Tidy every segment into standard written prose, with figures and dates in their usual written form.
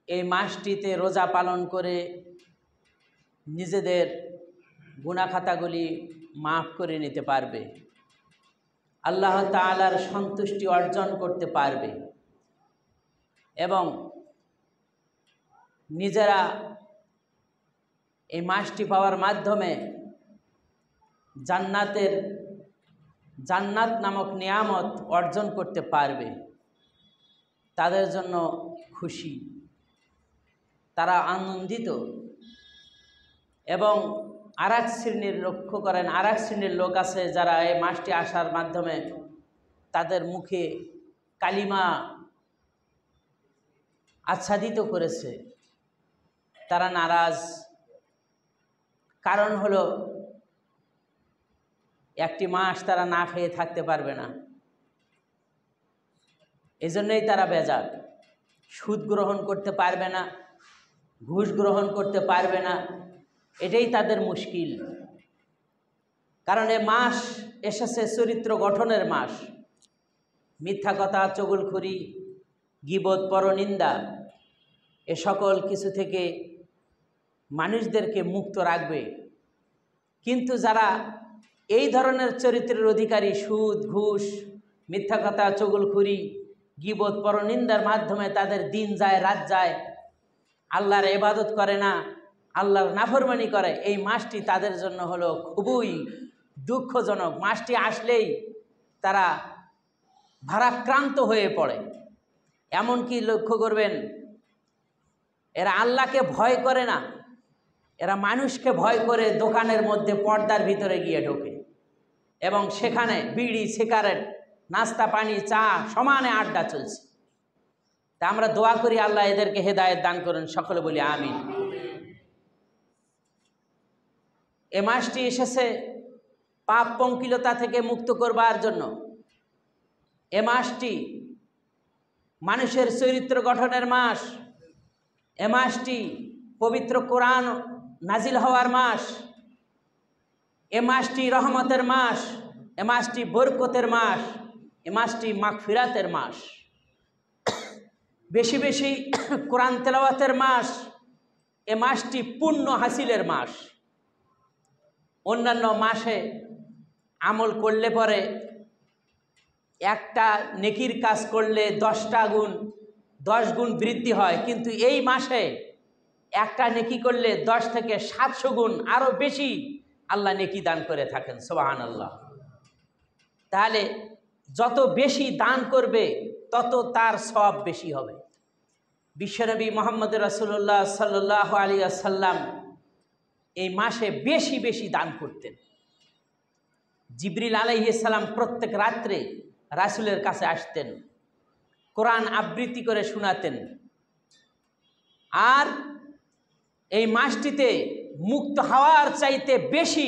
এই মাসটিতে রোজা পালন করে নিজেদের গুনাহ খাতাগুলি মাফ করে নিতে পারবে, আল্লাহ তাআলার সন্তুষ্টি অর্জন করতে পারবে এবং নিজেরা এই মাসটি পাওয়ার মাধ্যমে জান্নাত নামক নিয়ামত অর্জন করতে পারবে। তাদের জন্য খুশি, তারা আনন্দিত। এবং আরেক শ্রেণীর লক্ষ্য করেন, আরেক শ্রেণীর লোক আছে যারা এই মাসটি আসার মাধ্যমে তাদের মুখে কালিমা আচ্ছাদিত করেছে, তারা নারাজ। কারণ হলো একটি মাস তারা না খেয়ে থাকতে পারবে না, এজন্যই তারা বেজার। সুদ গ্রহণ করতে পারবে না, ঘুষ গ্রহণ করতে পারবে না, এটাই তাদের মুশকিল। কারণ এ মাস এসেছে চরিত্র গঠনের মাস। মিথ্যা কথা, চগলখড়ি, গীবত, পরনিন্দা এ সকল কিছু থেকে মানুষদেরকে মুক্ত রাখবে। কিন্তু যারা এই ধরনের চরিত্রের অধিকারী, সুদ, ঘুষ, মিথ্যা কথা, চগলখড়ি, গীবত, পরনিন্দার মাধ্যমে তাদের দিন যায়, রাত যায়, আল্লাহর ইবাদত করে না, আল্লাহর নাফরমানি করে, এই মাসটি তাদের জন্য হলো খুবই দুঃখজনক। মাসটি আসলেই তারা ভারাক্রান্ত হয়ে পড়ে। এমনকি লক্ষ্য করবেন, এরা আল্লাহকে ভয় করে না, এরা মানুষকে ভয় করে দোকানের মধ্যে পর্দার ভিতরে গিয়ে ঢোকে এবং সেখানে বিড়ি, সিগারেট, নাস্তা পানি, চা সমানে আড্ডা চলছে। তা আমরা দোয়া করি আল্লাহ এদেরকে হেদায়েত দান করুন, সকলে বলি আমিন। এ মাসটি এসেছে পাপ পঙ্কিলতা থেকে মুক্ত করবার জন্য। এ মাসটি মানুষের চরিত্র গঠনের মাস। এ মাসটি পবিত্র কোরআন নাজিল হওয়ার মাস। এ মাসটি রহমতের মাস, এ মাসটি বরকতের মাস, এ মাসটি মাগফিরাতের মাস, বেশি বেশি কোরআন তেলাওয়াতের মাস। এ মাসটি পুণ্য হাসিলের মাস। অন্যান্য মাসে আমল করলে পরে একটা নেকির কাজ করলে 10 গুণ বৃদ্ধি হয়, কিন্তু এই মাসে একটা নেকি করলে 10 থেকে 700 গুণ আরও বেশি আল্লাহ নেকি দান করে থাকেন। সুবহানাল্লাহ। তাহলে যত বেশি দান করবে তত তার সওয়াব বেশি হবে। বিশ্বনবী মুহাম্মদ রাসূলুল্লাহ সাল্লাল্লাহু আলাইহি ওয়াসাল্লাম এই মাসে বেশি বেশি দান করতেন। জিবরিল আলাইহিস সালাম প্রত্যেক রাত্রে রাসূলের কাছে আসতেন, কোরআন আবৃত্তি করে শোনাতেন। আর এই মাসটিতে মুক্ত হওয়ার চাইতে বেশি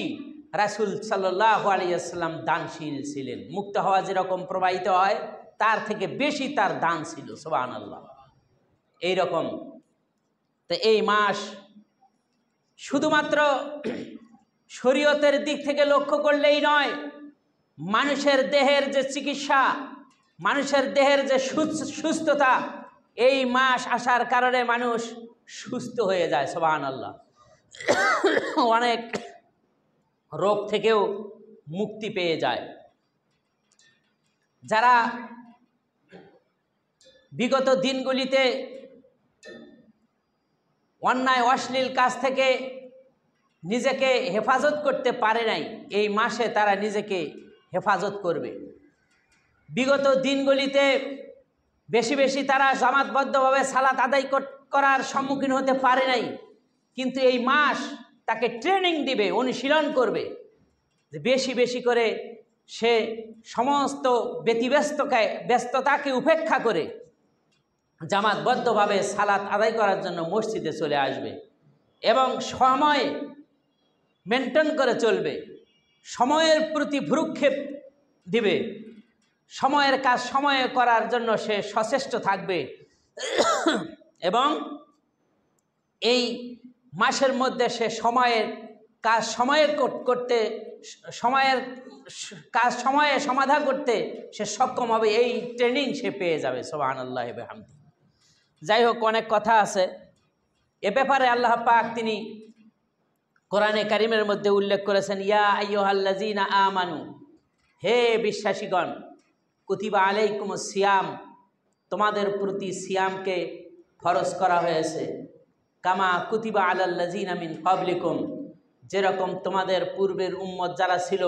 রাসূল সাল্লাল্লাহু আলাইহি ওয়াসাল্লাম দানশীল ছিলেন। মুক্ত হওয়া যেরকম প্রবাহিত হয় তার থেকে বেশি তার দান ছিল। সুবহানাল্লাহ। এইরকম তো এই মাস শুধুমাত্র শরীয়তের দিক থেকে লক্ষ্য করলেই নয়, মানুষের দেহের যে চিকিৎসা, মানুষের দেহের যে সুস্থতা, এই মাস আসার কারণে মানুষ সুস্থ হয়ে যায়। সুবহানাল্লাহ। অনেক রোগ থেকেও মুক্তি পেয়ে যায়। যারা বিগত দিনগুলিতে অন্যায় অশ্লীল কাজ থেকে নিজেকে হেফাজত করতে পারে নাই, এই মাসে তারা নিজেকে হেফাজত করবে। বিগত দিনগুলিতে বেশি বেশি তারা জামাতবদ্ধভাবে সালাত আদায় করার সম্মুখীন হতে পারে নাই, কিন্তু এই মাস তাকে ট্রেনিং দিবে, অনুশীলন করবে যে বেশি বেশি করে সে সমস্ত ব্যস্ততাকে উপেক্ষা করে জামাতবদ্ধভাবে সালাত আদায় করার জন্য মসজিদে চলে আসবে এবং সময় মেনটেন করে চলবে, সময়ের প্রতি ভ্রুক্ষেপ দিবে, সময়ের কাজ সময়ে করার জন্য সে সচেষ্ট থাকবে এবং এই মাসের মধ্যে সে সময়ের কাজ সময়ে করতে, সময়ের কাজ সময়ে সমাধা করতে সে সক্ষম হবে। এই ট্রেনিং সে পেয়ে যাবে। সুবহানাল্লাহি ওয়া বিহামদিহি। যাই হোক, অনেক কথা আছে এ ব্যাপারে। আল্লাহ পাক তিনি কোরআনে কারিমের মধ্যে উল্লেখ করেছেন, ইয়া আইয়ুহাল্লাযীনা আমানু, হে বিশ্বাসীগণ, কুতিবা আলাইকুমুস সিয়াম, তোমাদের প্রতি সিয়ামকে ফরজ করা হয়েছে, কামা কুতিবা আলাল্লাযীনা মিন ক্বাবলিকুম, যেরকম তোমাদের পূর্বের উম্মত যারা ছিল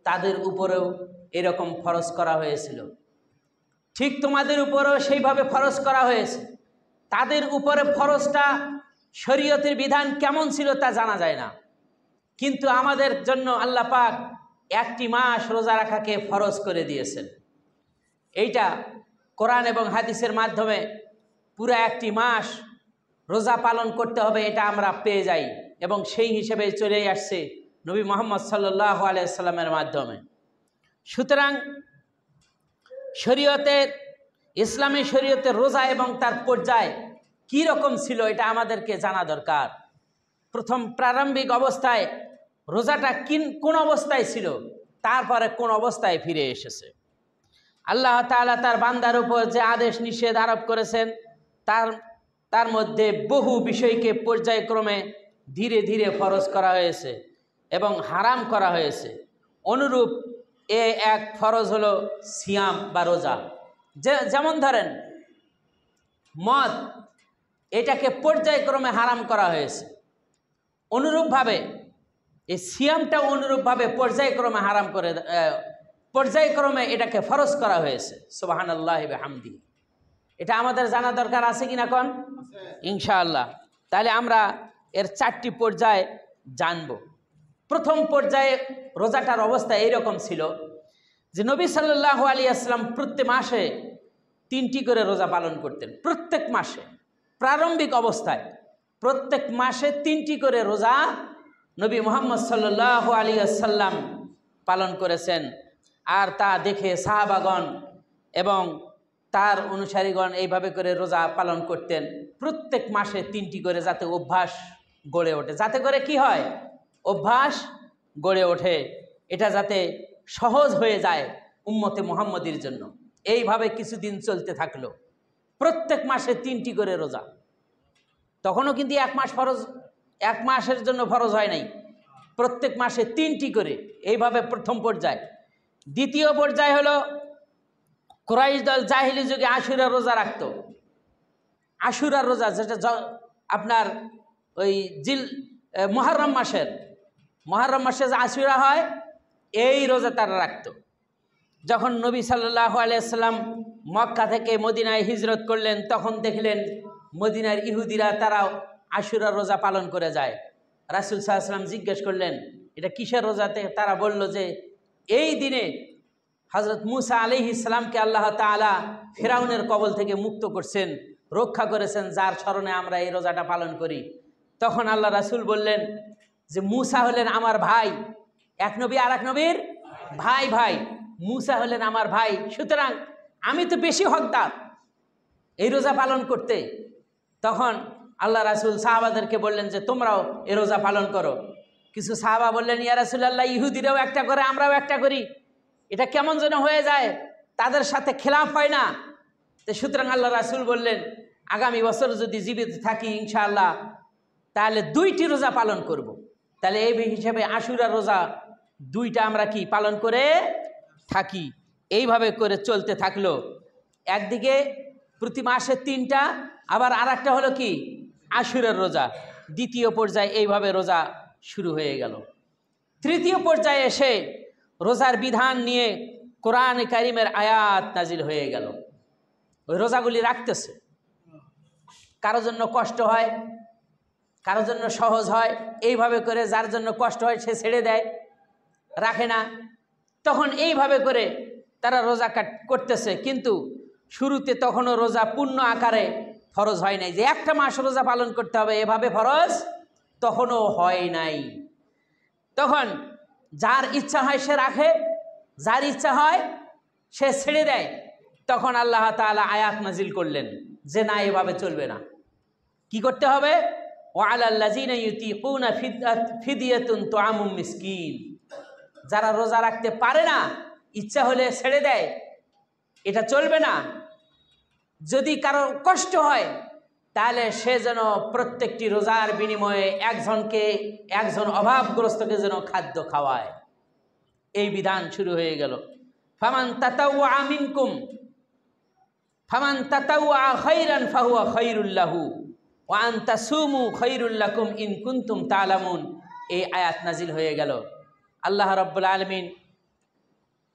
তাদের উপরেও এরকম ফরজ করা হয়েছিল, ঠিক তোমাদের উপরেও সেইভাবে ফরজ করা হয়েছে। তাদের উপরে ফরজটা শরীয়তের বিধান কেমন ছিল তা জানা যায় না, কিন্তু আমাদের জন্য আল্লাহ পাক একটি মাস রোজা রাখাকে ফরজ করে দিয়েছেন। এইটা কোরআন এবং হাদিসের মাধ্যমে পুরো একটি মাস রোজা পালন করতে হবে এটা আমরা পেয়ে যাই, এবং সেই হিসেবে চলে আসছে নবী মুহাম্মদ সাল্লাল্লাহু আলাইহি সাল্লামের মাধ্যমে। সুতরাং শরীয়তের, ইসলামী শরীয়তের রোজা এবং তার পর্যায় কী রকম ছিল এটা আমাদেরকে জানা দরকার। প্রথম প্রারম্ভিক অবস্থায় রোজাটা কোন অবস্থায় ছিল, তারপরে কোন অবস্থায় ফিরে এসেছে। আল্লাহ তাআলা তার বান্দার উপর যে আদেশ নিষেধ আরোপ করেছেন তার মধ্যে বহু বিষয়কে পর্যায়ক্রমে ধীরে ধীরে ফরজ করা হয়েছে এবং হারাম করা হয়েছে। অনুরূপ এক ফরজ হলো সিয়াম বা রোজা। যেমন ধরেন মদ, এটাকে পর্যায়ক্রমে হারাম করা হয়েছে। অনুরূপভাবে এই সিয়ামটা অনুরূপভাবে পর্যায়ক্রমে হারাম করে, পর্যায়ক্রমে এটাকে ফরজ করা হয়েছে। সুবহানাল্লাহি ওয়া বিহামদিহি। এটা আমাদের জানা দরকার আছে কিনা কোন? ইনশাআল্লাহ। তাহলে আমরা এর 4টি পর্যায় জানব। প্রথম পর্যায়ে রোজাটার অবস্থা এইরকম ছিল যে নবী সাল্লাল্লাহু আলাইহি ওয়াসাল্লাম প্রত্যেক মাসে 3টি করে রোজা পালন করতেন। প্রত্যেক মাসে, প্রারম্ভিক অবস্থায় প্রত্যেক মাসে 3টি করে রোজা নবী মুহাম্মদ সাল্লাল্লাহু আলাইহি ওয়াসাল্লাম পালন করেছেন। আর তা দেখে সাহাবাগণ এবং তার অনুসারীগণ এইভাবে করে রোজা পালন করতেন। প্রত্যেক মাসে 3টি করে, যাতে অভ্যাস গড়ে ওঠে। যাতে করে কি হয়? অভ্যাস গড়ে ওঠে, এটা যাতে সহজ হয়ে যায় উম্মতে মুহাম্মদীর জন্য। এইভাবে কিছুদিন চলতে থাকলো, প্রত্যেক মাসে 3টি করে রোজা। তখনও কিন্তু এক মাসের জন্য ফরজ হয় নাই, প্রত্যেক মাসে 3টি করে, এইভাবে প্রথম পর্যায়। দ্বিতীয় পর্যায় হলো কুরাইশ দল জাহিলি যুগে আশুরা রোজা রাখত। আশুরা রোজা, যেটা আপনার ওই মুহররম মাসে যে আশুরা হয়, এই রোজা তারা রাখত। যখন নবী সাল্লাল্লাহু আলাইহি সাল্লাম মক্কা থেকে মদিনায় হিজরত করলেন, তখন দেখলেন মদিনার ইহুদিরা তারাও আশুরা রোজা পালন করে যায়। রাসূল সাল্লাল্লাহু আলাইহি সাল্লাম জিজ্ঞেস করলেন এটা কিসের রোজাতে? তারা বলল যে এই দিনে হযরত মুসা আলাইহিস সালামকে আল্লাহ তাআলা ফিরাউনের কবল থেকে মুক্ত করছেন, রক্ষা করেছেন, যার স্মরণে আমরা এই রোজাটা পালন করি। তখন আল্লাহ রাসূল বললেন যে মুসা হলেন আমার ভাই, এক নবী আর এক নবীর ভাই, মুসা হলেন আমার ভাই, সুতরাং আমি তো বেশি হকদার এই রোজা পালন করতে। তখন আল্লাহ রাসূল সাহাবাদেরকে বললেন যে তোমরাও এই রোজা পালন করো। কিছু সাহাবা বললেন, ইয়া রাসূলুল্লাহ, ইহুদিরাও একটা করে, আমরাও একটা করি, এটা কেমন যেন হয়ে যায়, তাদের সাথে খেলাফ হয় না। তো সুতরাং আল্লাহ রাসূল বললেন, আগামী বছর যদি জীবিত থাকি ইনশাআল্লাহ, তাহলে 2টি রোজা পালন করব। তাহলে এই হিসেবে আশুরা রোজা 2টা আমরা কি পালন করে থাকি। এইভাবে করে চলতে থাকলো। একদিকে প্রতি মাসে 3টা, আবার আর একটা হলো কি আশুরার রোজা। দ্বিতীয় পর্যায়ে এইভাবে রোজা শুরু হয়ে গেল। তৃতীয় পর্যায়ে এসে রোজার বিধান নিয়ে কোরআনে কারিমের আয়াত নাজিল হয়ে গেল। ওই রোজাগুলি রাখতেছে, কারো জন্য কষ্ট হয়, কারো জন্য সহজ হয়, এইভাবে করে যার জন্য কষ্ট হয় সে ছেড়ে দেয়, রাখে না। তখন এইভাবে করে তারা রোজা করতেছে। কিন্তু শুরুতে তখনও রোজা পূর্ণ আকারে ফরজ হয় নাই, যে একটা মাস রোজা পালন করতে হবে এভাবে ফরজ তখনও হয় নাই। তখন যার ইচ্ছা হয় সে রাখে, যার ইচ্ছা হয় সে ছেড়ে দেয়। তখন আল্লাহ তাআলা আয়াত নাজিল করলেন যে না, এভাবে চলবে না। কি করতে হবে? ওয়ালাল্লাযিনা ইউতিকুনা ফিদিয়াতুন তুআমুম মিসকিন, যারা রোজা রাখতে পারে না, ইচ্ছা হলে ছেড়ে দেয়, এটা চলবে না। যদি কারো কষ্ট হয় তাহলে সে যেন প্রত্যেকটি রোজার বিনিময়ে একজন অভাবগ্রস্তকে যেন খাদ্য খাওয়ায়। এই বিধান শুরু হয়ে গেল। ফামান তাতাওয়া মিনকুম ফামান তাতাওয়া খাইরান ফাহুয়া খাইরুল লাহু ওয়া আন তাসুমু খাইরুল লাকুম ইন কুনতুম তা'লামুন। এই আয়াত নাজিল হয়ে গেল। আল্লাহ রাব্বুল আলামিন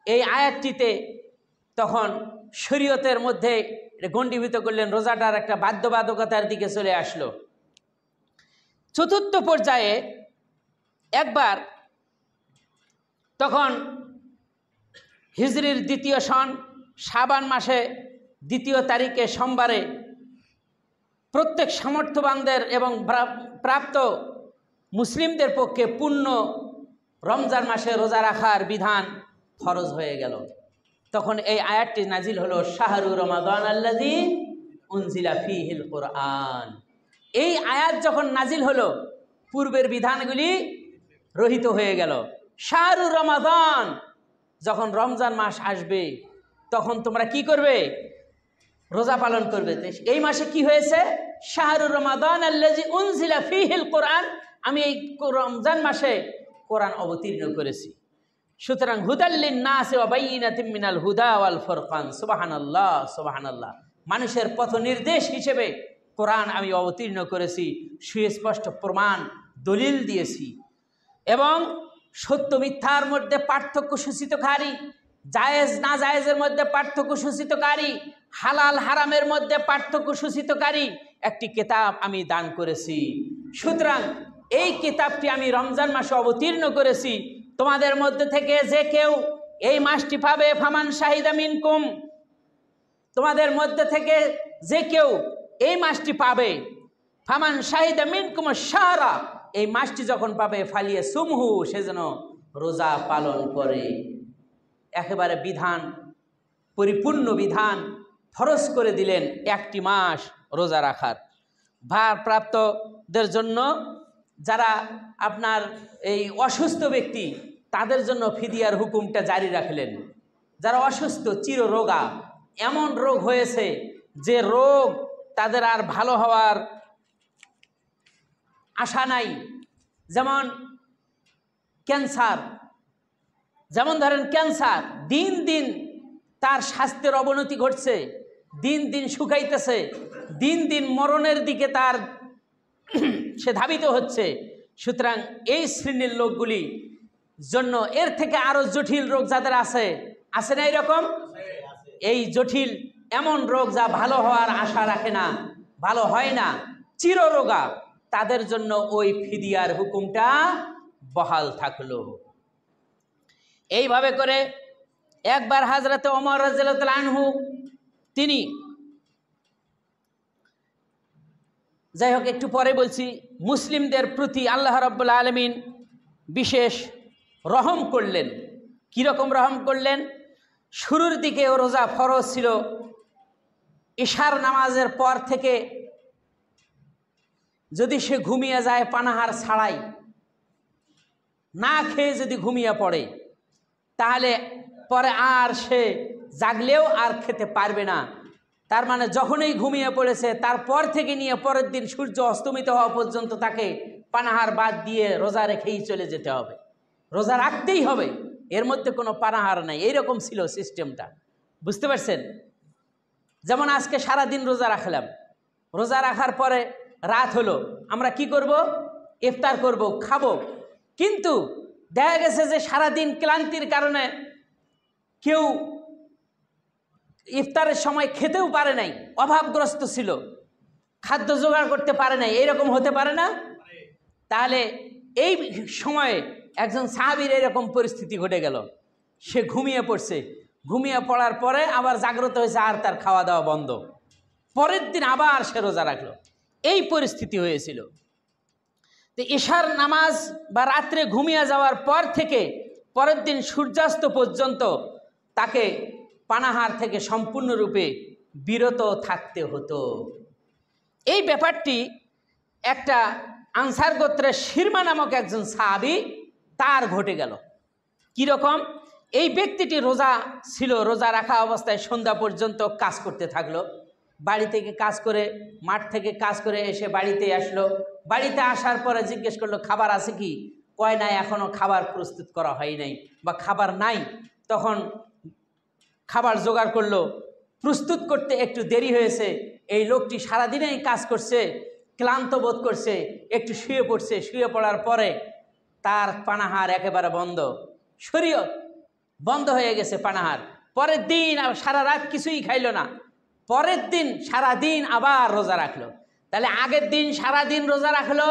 এই আয়াতটিতে তখন শরীয়তের মধ্যে গণ্ডীভূত করলেন, রোজাটার একটা বাধ্যবাধকতার দিকে চলে আসলো। চতুর্থ পর্যায়ে একবার তখন হিজরির দ্বিতীয় সন শাবান মাসে 2 তারিখে সোমবারে প্রত্যেক সামর্থ্যবানদের এবং প্রাপ্ত মুসলিমদের পক্ষে পূর্ণ রমজান মাসে রোজা রাখার বিধান ফরজ হয়ে গেল। তখন এই আয়াতটি নাজিল হলো, শাহরু রমাদান আল্লাযী উনজিলা ফীহিল কুরআন। এই আয়াত যখন নাজিল হলো পূর্বের বিধানগুলি রহিত হয়ে গেল। শাহরু রমাদান, যখন রমজান মাস আসবে তখন তোমরা কি করবে? রোজা পালন করবে। এই মাসে কি হয়েছে? শাহরু রমাদান আল্লাযী উনজিলা ফীহিল কুরআন, আমি এই রমজান মাসে কোরআন অবতীর্ণ করেছি। সুতরাং হুদাল্লিন নাস ওয়া বাইয়িনাতিম মিনাল হুদা ওয়াল ফুরকান। সুবহানাল্লাহ, সুবহানাল্লাহ। মানুষের পথ নির্দেশ হিসেবে কোরআন আমি অবতীর্ণ করেছি, সুস্পষ্ট প্রমাণ দলিল দিয়েছি এবং সত্য মিথ্যার মধ্যে পার্থক্য সূচিতকারী, জায়েজ না জায়েজের মধ্যে পার্থক্য সূচিতকারী, হালাল হারামের মধ্যে পার্থক্য সূচিতকারী একটি কিতাব আমি দান করেছি। সুতরাং এই কিতাবটি আমি রমজান মাসে অবতীর্ণ করেছি। তোমাদের মধ্যে থেকে যে কেউ এই মাসটি পাবে, ফামান শাহিদা মিনকুম, তোমাদের মধ্যে থেকে যে কেউ এই মাসটি পাবে, ফামান শাহিদা মিনকুম শাহরা, এই মাসটি যখন পাবে, ফালিয়া সুমহু, সে যেন রোজা পালন করে। একেবারে বিধান, পরিপূর্ণ বিধান ফরজ করে দিলেন একটি মাস রোজা রাখার। ভারপ্রাপ্তদের জন্য, যারা আপনার এই অসুস্থ ব্যক্তি, তাদের জন্য ফিদিয়ার হুকুমটা জারি রাখলেন। যারা অসুস্থ, চিররোগা, এমন রোগ হয়েছে যে রোগ তাদের আর ভালো হওয়ার আশা নাই, যেমন ক্যান্সার, যেমন ধরেন ক্যান্সার, দিন দিন তার স্বাস্থ্যের অবনতি ঘটছে, দিন দিন শুকাইতেছে, দিন দিন মরণের দিকে তার সে ধাবিত হচ্ছে। সুতরাং এই শ্রেণীর লোকগুলি জন্য এর থেকে আরো জটিল রোগ যাদের আছে না এরকম, এই জটিল এমন রোগ যা ভালো হওয়ার আশা রাখে না, ভালো হয় না, চিররোগা, তাদের জন্য ওই ফিদিয়ার হুকুমটা বহাল থাকলো। এইভাবে করে একবার হযরতে ওমর রাদিয়াল্লাহু আনহু, তিনি, যাই হোক একটু পরে বলছি, মুসলিমদের প্রতি আল্লাহ রাব্বুল আলামিন বিশেষ রহম করলেন। কীরকম রহম করলেন? শুরুর দিকে রোজা ফরজ ছিল, ইশার নামাজের পর থেকে যদি সে ঘুমিয়ে যায় পানাহার ছাড়াই, না খেয়ে যদি ঘুমিয়ে পড়ে, তাহলে পরে আর সে জাগলেও আর খেতে পারবে না। তার মানে যখনই ঘুমিয়ে পড়েছে তারপর থেকে নিয়ে পরের দিন সূর্য অস্তমিত হওয়া পর্যন্ত তাকে পানাহার বাদ দিয়ে রোজা রেখেই চলে যেতে হবে, রোজা রাখতেই হবে, এর মধ্যে কোনো পানাহার নাই। এইরকম ছিল সিস্টেমটা, বুঝতে পারছেন? যেমন আজকে সারাদিন রোজা রাখলাম, রোজা রাখার পরে রাত হলো, আমরা কি করব? ইফতার করব, খাবো। কিন্তু দেখা গেছে যে সারাদিন ক্লান্তির কারণে কেউ ইফতারের সময় খেতেও পারে নাই, অভাবগ্রস্ত ছিল, খাদ্য জোগাড় করতে পারে নাই, এইরকম হতে পারে না? তাহলে এই সময়ে একজন সাহাবীর এরকম পরিস্থিতি ঘটে গেল, সে ঘুমিয়ে পড়ছে, ঘুমিয়ে পড়ার পরে আবার জাগ্রত হয়েছে, আর তার খাওয়া দাওয়া বন্ধ, পরের দিন আবার সে রোজা রাখলো। এই পরিস্থিতি হয়েছিল। তো ইশার নামাজ বা রাত্রে ঘুমিয়ে যাওয়ার পর থেকে পরের দিন সূর্যাস্ত পর্যন্ত তাকে পানাহার থেকে সম্পূর্ণরূপে বিরত থাকতে হতো। এই ব্যাপারটি একটা আনসার গোত্রের শিরমা নামক একজন সাহাবী, তার ঘটে গেল। কীরকম? এই ব্যক্তিটি রোজা ছিল, রোজা রাখা অবস্থায় সন্ধ্যা পর্যন্ত কাজ করতে থাকলো, বাড়ি থেকে কাজ করে, মাঠ থেকে কাজ করে এসে বাড়িতে আসলো। বাড়িতে আসার পরে জিজ্ঞেস করলো খাবার আছে কি? কয় নাই, এখনও খাবার প্রস্তুত করা হয় নাই বা খাবার নাই। তখন খাবার জোগাড় করলো, প্রস্তুত করতে একটু দেরি হয়েছে। এই লোকটি সারাদিনেই কাজ করছে, ক্লান্ত বোধ করছে, একটু শুয়ে পড়ছে। শুয়ে পড়ার পরে তার পানাহার একেবারে বন্ধ, শরীয়ত বন্ধ হয়ে গেছে পানাহার। পরের দিন সারা রাত কিছুই খাইল না, পরের দিন সারা দিন আবার রোজা রাখলো। তাহলে আগের দিন সারা দিন রোজা রাখলো,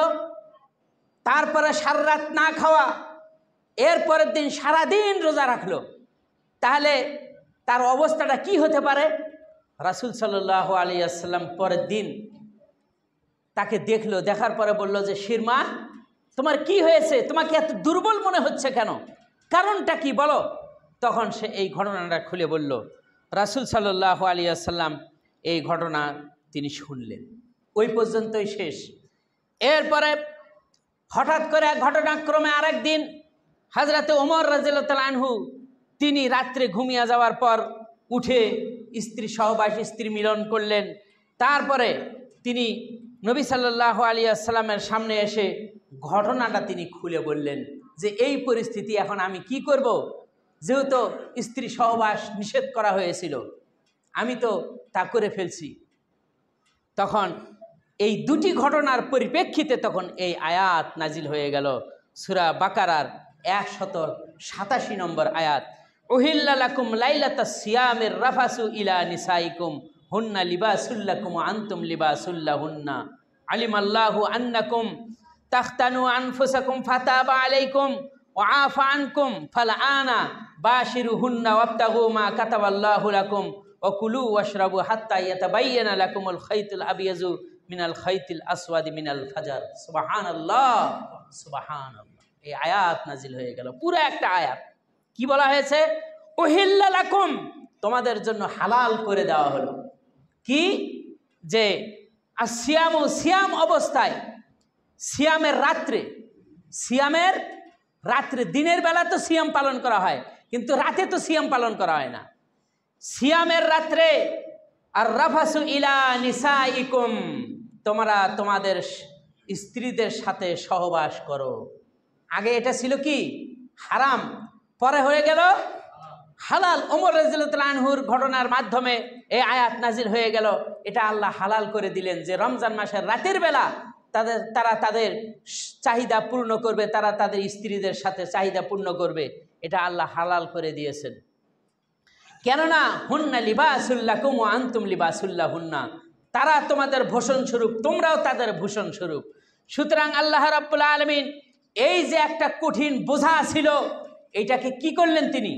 তারপরে সারা রাত না খাওয়া, এর পরের দিন সারা দিন রোজা রাখলো। তাহলে তার অবস্থাটা কি হতে পারে? রাসূল সাল্লাল্লাহু আলাইহি ওয়াসাল্লাম পরের দিন তাকে দেখলো, দেখার পরে বলল যে শিরমা, তোমার কি হয়েছে? তোমাকে এত দুর্বল মনে হচ্ছে কেন? কারণটা কি বলো? তখন সে এই ঘটনাটা খুলে বলল। রাসূল সাল্লাল্লাহু আলাইহি ওয়াসাল্লাম এই ঘটনা তিনি শুনলেন, ওই পর্যন্তই শেষ। এরপরে হঠাৎ করে ঘটনাক্রমে আরেক দিন হযরতে ওমর রাদিয়াল্লাহু তাআলা আনহু তিনি রাত্রে ঘুমিয়ে যাওয়ার পর উঠে স্ত্রী সহবাস, স্ত্রী মিলন করলেন। তারপরে তিনি নবী সাল্লাল্লাহু আলাইহি ওয়াসাল্লামের সামনে এসে ঘটনাটা তিনি খুলে বললেন যে এই পরিস্থিতি এখন আমি কি করব? যেহেতু স্ত্রী সহবাস নিষেধ করা হয়েছিল, আমি তো তা করে ফেলছি। তখন এই দুটি ঘটনার পরিপ্রেক্ষিতে তখন এই আয়াত নাজিল হয়ে গেল, সূরা বাকারার 187 নম্বর আয়াত। উহিল্লা লাকুম লাইলাতাস সিয়ামির রাফাসু ইলা নিসাইকুম হুন্না লিবাসুল লাকুম ওয়া আনতুম লিবাসুল লাহুন্না আলিমাল্লাহু আন্নাকুম তাখতানু আনফুসাকুম ফাতাবা আলাইকুম ওয়া আফা আনকুম ফালআনা বাশিরুহুন্না ওয়াবতাগু মা কাতাবাল্লাহু লাকুম ওয়া কুলু ওয়াশরাবু হাত্তা ইয়াতাবায়্যানা লাকুমুল খাইতুল আবিয়াজু মিনাল খাইতিল আসওয়াদি মিনাল ফাজর। সুবহানাল্লাহ, সুবহানাল্লাহ। এই আয়াত নাজিল হয়ে গেল, পুরো একটা আয়াত। কি বলা হয়েছে? উহিল্লা লাকুম, তোমাদের জন্য হালাল করে দেওয়া হলো। কি? যে আসিয়ামু, সিয়াম অবস্থায়, সিয়ামের রাত্রে, দিনের বেলা তো সিয়াম পালন করা হয়, কিন্তু রাতে তো সিয়াম পালন করা হয় না। সিয়ামের রাত্রে আর রাফাসু ইলা নিসাইকুম, তোমরা তোমাদের স্ত্রীদের সাথে সহবাস করো। আগে এটা ছিল কি? হারাম, পরে হয়ে গেল হালাল। ওমর রাদিয়াল্লাহু আনহুর ঘটনার মাধ্যমে এই আয়াত নাজিল হয়ে গেল। এটা আল্লাহ হালাল করে দিলেন যে রমজান মাসের রাতের বেলা তারা তাদের চাহিদা পূর্ণ করবে, তারা তাদের স্ত্রীদের সাথে চাহিদা পূর্ণ করবে। এটা আল্লাহ হালাল করে দিয়েছেন। কেননা হুন্না লিবাসুল লাকুম ওয়া আনতুম লিবাসুল লাহুন্না, তারা তোমাদের ভূষণ স্বরূপ, তোমরাও তাদের ভূষণ স্বরূপ। সুতরাং আল্লাহ রাব্বুল আলামিন এই যে একটা কঠিন বোঝা ছিল, এইটাকে কি করলেন? তিনি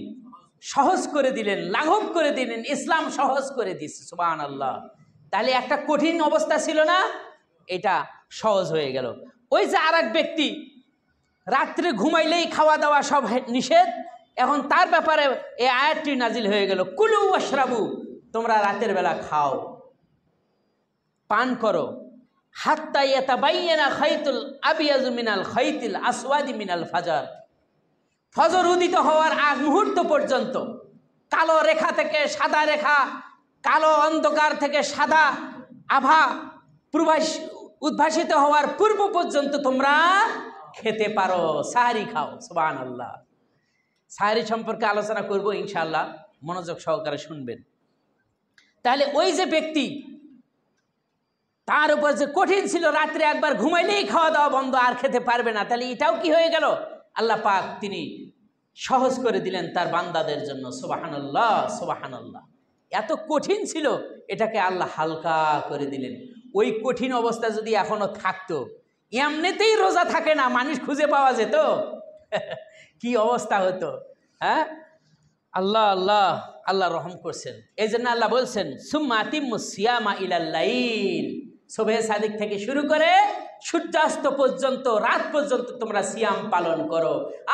সহজ করে দিলেন, লাঘব করে দিলেন। ইসলাম সহজ করে দিয়েছে, সুবহানাল্লাহ। তাহলে একটা কঠিন অবস্থা ছিল না, এটা সহজ হয়ে গেল। ওই যে আরেক ব্যক্তি রাত্রে ঘুমাইলেই খাওয়া দাওয়া সব নিষেধ, এখন তার ব্যাপারে এই আয়াতটি নাজিল হয়ে গেল, কুলু ওয়াশরাবু, তোমরা রাতের বেলা খাও, পান করো, হাত্তা ইয়াতাবায়্যানা খাইতুল আবিয়াজু মিনাল খাইতিল আসওয়াদি মিনাল ফাজর, ফজর উদিত হওয়ার আগ মুহূর্ত পর্যন্ত, কালো রেখা থেকে সাদা রেখা, কালো অন্ধকার থেকে সাদা আভা উদ্ভাসিত হওয়ার পূর্ব পর্যন্ত তোমরা খেতে পারো, সাহারি খাও। সুবহানাল্লাহ। সাহারি সম্পর্কে আলোচনা করব ইনশাআল্লাহ, মনোযোগ সহকারে শুনবেন। তাহলে ওই যে ব্যক্তি, তার উপর যে কঠিন ছিল, রাত্রে একবার ঘুমাইলেই খাওয়া দাওয়া বন্ধ, আর খেতে পারবে না, তাহলে এটাও কি হয়ে গেল? আল্লাহ পাক তিনি সহজ করে দিলেন তার বান্দাদের জন্য। সুবহানাল্লাহ, সুবহানাল্লাহ। এত কঠিন ছিল, এটাকে আল্লাহ হালকা করে দিলেন। ওই কঠিন অবস্থা যদি এখনো থাকতো, এমনিতেই রোজা থাকে না, মানুষ খুঁজে পাওয়া যেত, কি অবস্থা হতো? হ্যাঁ, আল্লাহ আল্লাহ, আল্লাহ রহম করছেন। এই জন্য আল্লাহ বলছেন সুম্মা আতিম্মুস সিয়ামা ইলাল লাইল, সুবহে সাদিক থেকে শুরু করে সূর্যাস্ত পর্যন্ত, রাত পর্যন্ত তোমরা সিয়াম পালন করো।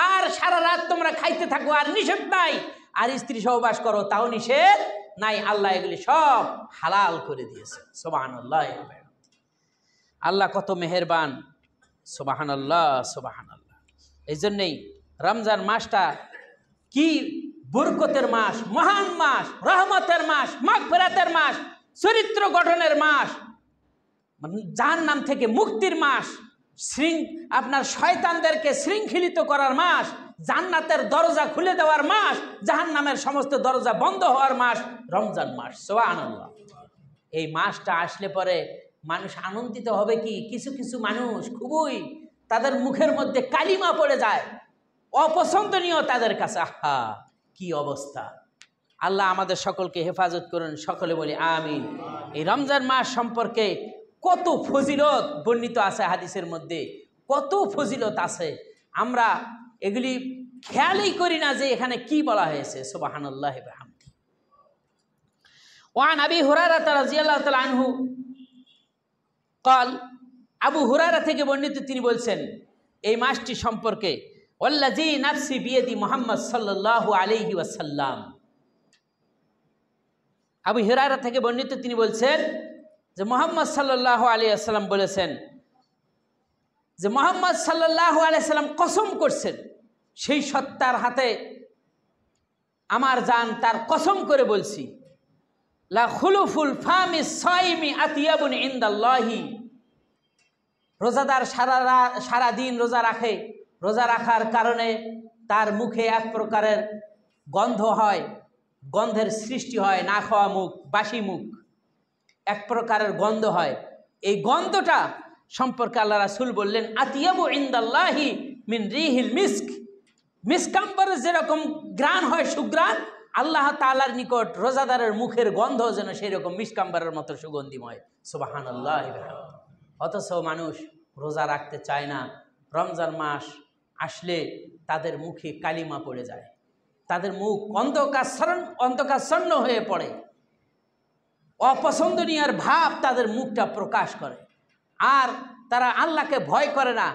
আর সারা রাত তোমরা খাইতে থাকো, আর নিষেধ নাই। আর স্ত্রী সহবাস করো, তাও নিষেধ নাই। আল্লাহ এগুলি সব হালাল করে দিয়েছে। সুবহানাল্লাহ। আল্লাহ কত মেহেরবান। সুবহানাল্লাহ, সুবহানাল্লাহ। এই জন্যেই রমজান মাসটা কি বরকতের মাস, মহান মাস, রহমতের মাস, মাগফিরাতের মাস। চরিত্র গঠনের মাস, জাহান্নাম থেকে মুক্তির মাস, আপনার শয়তানদেরকে শৃঙ্খলিত করার মাস, জান্নাতের দরজা খুলে দেওয়ার মাস, জাহান্নামের সমস্ত দরজা বন্ধ হওয়ার মাস রমজান মাস। সুবহানাল্লাহ। এই মাসটা আসলে পরে মানুষ আনন্দিত হবে কি, কিছু কিছু মানুষ খুবই তাদের মুখের মধ্যে কালিমা পড়ে যায়, অপছন্দনীয় তাদের কাছে। আহা কি অবস্থা! আল্লাহ আমাদের সকলকে হেফাজত করুন, সকলে বলি আমিন। এই রমজান মাস সম্পর্কে কত ফজিলত বর্ণিত আছে হাদিসের মধ্যে, কত ফজিলত আছে, আমরা এগুলি খেয়ালই করি না যে এখানে কি বলা হয়েছে। সুবহানাল্লাহি ওয়া বিহামদিহি। ওয়ান আবি হুরায়রা রাদিয়াল্লাহু তাআলা আনহু قال, আবু হুরায়রা থেকে বর্ণিত, তিনি বলছেন এই মাসটি সম্পর্কে, ওয়াল্লাযী নাফসি বিয়াদি মুহাম্মদ সাল্লাল্লাহু আলাইহি ওয়াসাল্লাম। আবু হুরায়রা থেকে বর্ণিত, তিনি বলছেন যে মুহাম্মদ সাল্লাল্লাহু আলাইহি ওয়াসাল্লাম বলেছেন যে মুহাম্মদ সাল্লাল্লাহু আলাইহি ওয়াসাল্লাম কসম করছেন, সেই সত্তার হাতে আমার জান, তার কসম করে বলছি, লা খুলুফুল ফামি সাইমি আতিয়াবুন ইনদাল্লাহি। রোজাদার সারা দিন রোজা রাখে, রোজা রাখার কারণে তার মুখে এক প্রকারের গন্ধ হয়, গন্ধের সৃষ্টি হয়, না খাওয়া মুখ, বাসি মুখ, এক প্রকারের গন্ধ হয়। এই গন্ধটা সম্পর্কে আল্লাহ রাসূল বললেন, আতিয়াবু ইনদাল্লাহি মিন রিহিল মিস্ক। মিসকাম্বরের যেরকম ঘ্রাণ হয়, সুঘ্রাণ, আল্লাহ তাআলার নিকট রোজাদারের মুখের গন্ধ যেন সেই রকম মিসকাম্বরের মতো সুগন্ধিময়। সুবহানাল্লাহি ওয়া বিহামদিহি। অথচ মানুষ রোজা রাখতে চায় না, রমজান মাস আসলে তাদের মুখে কালিমা পড়ে যায়, তাদের মুখ অন্ধকারাচ্ছন্ন হয়ে পড়ে, অপছন্দনীয় ভাব তাদের মুখটা প্রকাশ করে। আর তারা আল্লাহকে ভয় করে না,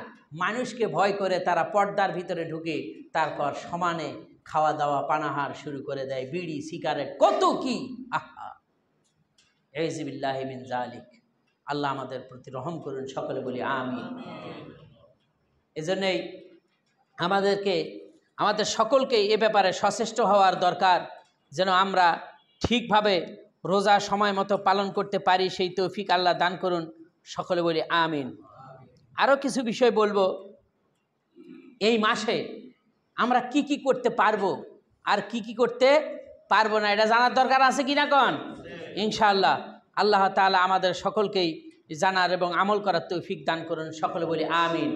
মানুষকে ভয় করে। তারা পর্দার ভিতরে ঢুকে তারপর সমানে খাওয়া দাওয়া পানাহার শুরু করে দেয়, বিড়ি সিগারেট কত কি। আহা আউযুবিল্লাহি মিন যালিক। আল্লাহ আমাদের প্রতি রহম করুন, সকলে বলি আমিন। এজন্যই আমাদের সকলকে এ ব্যাপারে সচেষ্ট হওয়ার দরকার, যেন আমরা ঠিকভাবে রোজা সময় মতো পালন করতে পারি, সেই তৌফিক আল্লাহ দান করুন, সকলে বলি আমিন। আরও কিছু বিষয় বলবো, এই মাসে আমরা কি কি করতে পারবো আর কি কি করতে পারবো না, এটা জানার দরকার আছে কি না কন? ইনশাআল্লাহ আল্লাহ তাআলা আমাদের সকলকেই জানার এবং আমল করার তৌফিক দান করুন, সকলে বলি আমিন।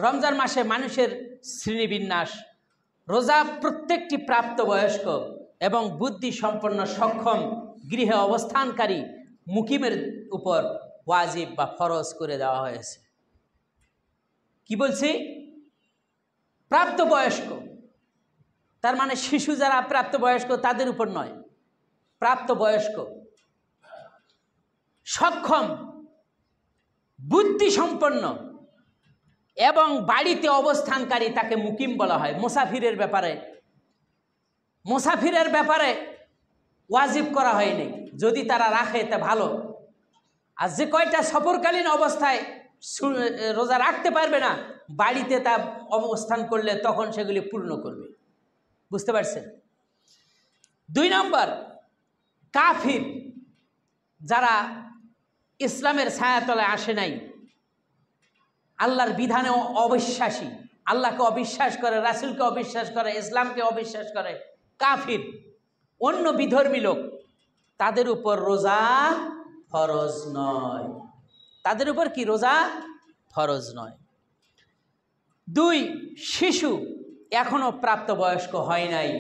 রমজান মাসে মানুষের শ্রেণীবিন্যাস। রোজা প্রত্যেকটি প্রাপ্তবয়স্ক এবং বুদ্ধি সম্পন্ন সক্ষম গৃহে অবস্থানকারী মুকিমের উপর ওয়াজিব বা ফরজ করে দেওয়া হয়েছে। কি বলছি? প্রাপ্তবয়স্ক, তার মানে শিশু যারা প্রাপ্তবয়স্ক তাদের উপর নয়, প্রাপ্তবয়স্ক সক্ষম বুদ্ধি সম্পন্ন এবং বাড়িতে অবস্থানকারী তাকে মুকিম বলা হয়। মুসাফিরের ব্যাপারে ওয়াজিব করা হয়নি, যদি তারা রাখে তা ভালো। আর যে কয়টা সফরকালীন অবস্থায় রোজা রাখতে পারবে না, বাড়িতে তা অবস্থান করলে তখন সেগুলি পূর্ণ করবে। বুঝতে পারছেন? 2 নম্বর, কাফির, যারা ইসলামের ছায়াতলায় আসে নাই, আল্লাহর বিধানে অবিশ্বাসী, আল্লাহকে অবিশ্বাস করে, রাসূলকে অবিশ্বাস করে, ইসলামকে অবিশ্বাস করে, কাফির, অন্য বিধর্মী লোক, তাদের উপর রোজা ফরজ নয়। তাদের উপর কি রোজা ফরজ নয়। 2, শিশু এখনো প্রাপ্তবয়স্ক হয় নাই,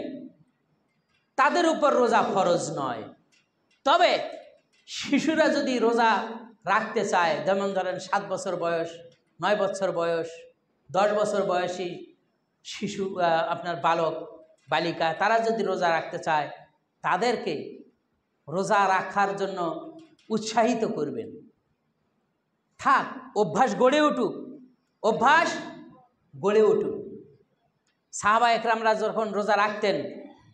তাদের উপর রোজা ফরজ নয়। তবে শিশুরা যদি রোজা রাখতে চায়, যেমন ধরেন 7 বছর বয়স, 9 বছর বয়স, 10 বছর বয়সী শিশু, আপনার বালক বালিকা, তারা যদি রোজা রাখতে চায়, তাদেরকে রোজা রাখার জন্য উৎসাহিত করবেন। থাক, অভ্যাস গড়ে উঠুক। সাহাবা একরামরা যখন রোজা রাখতেন,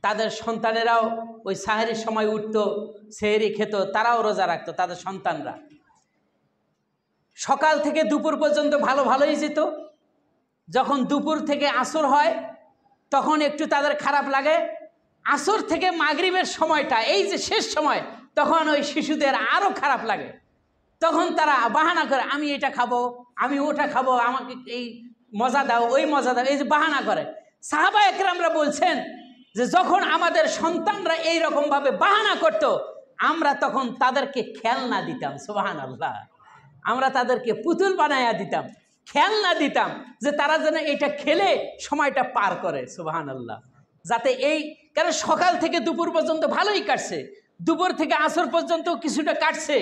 তাদের সন্তানেরাও ওই সাহরির সময় উঠতো, সেহরি খেত, তারাও রোজা রাখতো। তাদের সন্তানরা সকাল থেকে দুপুর পর্যন্ত ভালোই যেত। যখন দুপুর থেকে আসর হয় তখন একটু তাদের খারাপ লাগে, আসর থেকে মাগরিবের সময়টা, এই যে শেষ সময়, তখন ওই শিশুদের আরও খারাপ লাগে। তখন তারা বাহানা করে, আমি এটা খাবো, আমি ওটা খাবো, আমাকে এই মজা দাও, ওই মজা দাও, এই যে বাহানা করে। সাহাবা একরামরা বলছেন যে যখন আমাদের সন্তানরা এইরকমভাবে বাহানা করত, আমরা তখন তাদেরকে খেলনা দিতাম। সুবহানাল্লাহ। আমরা তাদেরকে পুতুল বানাইয়া দিতাম, খেলনা দিতাম, যে তারা যেন এটা খেলে সময়টা পার করে। সুবহানাল্লাহ। যাতে এই, কারণ সকাল থেকে দুপুর পর্যন্ত ভালোই কাটছে, দুপুর থেকে আসর পর্যন্ত কিছুটা কাটছে,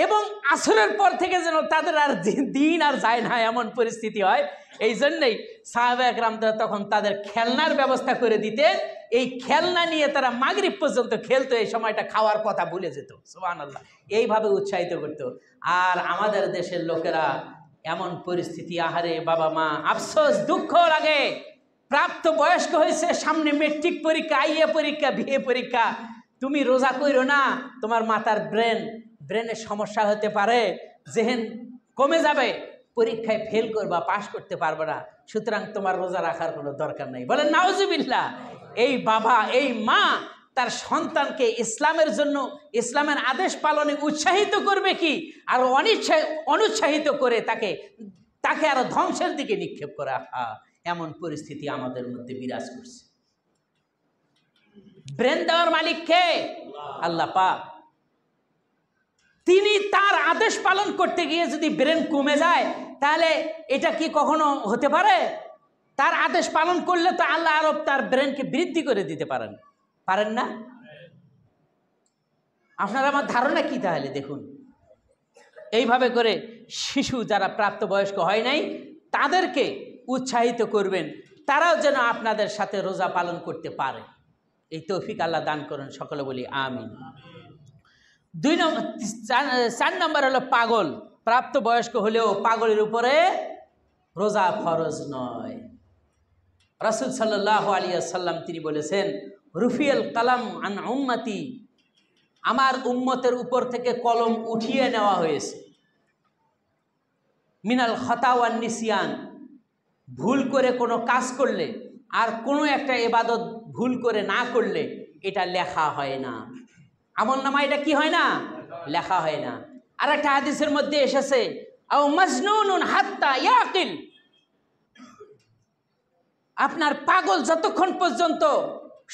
এবং আসরের পর থেকে যেন তাদের আর দিন আর যায় না এমন পরিস্থিতি হয়। এই জন্যই সাহাবা একরামরা তখন তাদের খেলনার ব্যবস্থা করে দিতে, এই খেলনা নিয়ে তারা মাগরিব পর্যন্ত খেলতো, এই সময়টা খাওয়ার কথা ভুলে যেত। সুবহানাল্লাহ। এইভাবে উৎসাহিত করতো। আর আমাদের দেশের লোকেরা এমন পরিস্থিতি, আহারে বাবা মা, আফসোস, দুঃখ লাগে। প্রাপ্ত বয়স্ক হয়েছে, সামনে মেট্রিক পরীক্ষা, আইএ পরীক্ষা, বিএ পরীক্ষা, তুমি রোজা কইরো না, তোমার মাথার ব্রেনের সমস্যা হতে পারে, জেহেন কমে যাবে, পরীক্ষায় ফেল করবা, পাশ করতে পারবে না, সুতরাং তোমার রোজা রাখার কোনো দরকার নাই। বলেন নাউজুবিল্লাহ। এই বাবা, এই মা তার সন্তানকে ইসলামের জন্য, ইসলামের আদেশ পালনে উৎসাহিত করবে কি, আর অনুৎসাহিত করে তাকে আরো ধ্বংসের দিকে নিক্ষেপ করা, এমন পরিস্থিতি আমাদের মধ্যে বিরাজ করছে। ব্রেন দেওয়ার মালিক কে? আল্লাহ পাক। তিনি তার আদেশ পালন করতে গিয়ে যদি ব্রেন কমে যায়, তাহলে এটা কি কখনো হতে পারে? তার আদেশ পালন করলে তো আল্লাহ আরব তার ব্রেনকে বৃদ্ধি করে দিতে পারেন না? আপনার আমার ধারণা কি তাহলে? দেখুন, এইভাবে করে শিশু যারা প্রাপ্তবয়স্ক হয় নাই, তাদেরকে উৎসাহিত করবেন, তারাও যেন আপনাদের সাথে রোজা পালন করতে পারে। এই তৌফিক আল্লাহ দান করেন, সকলে বলি আমিন। 4 নম্বর হলো পাগল। প্রাপ্তবয়স্ক হলেও পাগলের উপরে রোজা ফরজ নয়। রাসূল সাল্লাল্লাহু আলাইহি ওয়াসাল্লাম তিনি বলেছেন, রুফিয়াল কালাম আন উম্মতি, আমার উম্মতের উপর থেকে কলম উঠিয়ে নেওয়া হয়েছে, মিনাল খাতা ওয়ান নিসিয়ান, ভুল করে কোনো কাজ করলে আর কোনো একটা ইবাদত ভুল করে না করলে এটা লেখা হয় না। আমলনামা এটা কি হয় না? লেখা হয় না। আর একটা হাদিসের মধ্যে এসেছে, আও মাজনুনুন হাত্তা ইয়াকিল, আপনার পাগল যতক্ষণ পর্যন্ত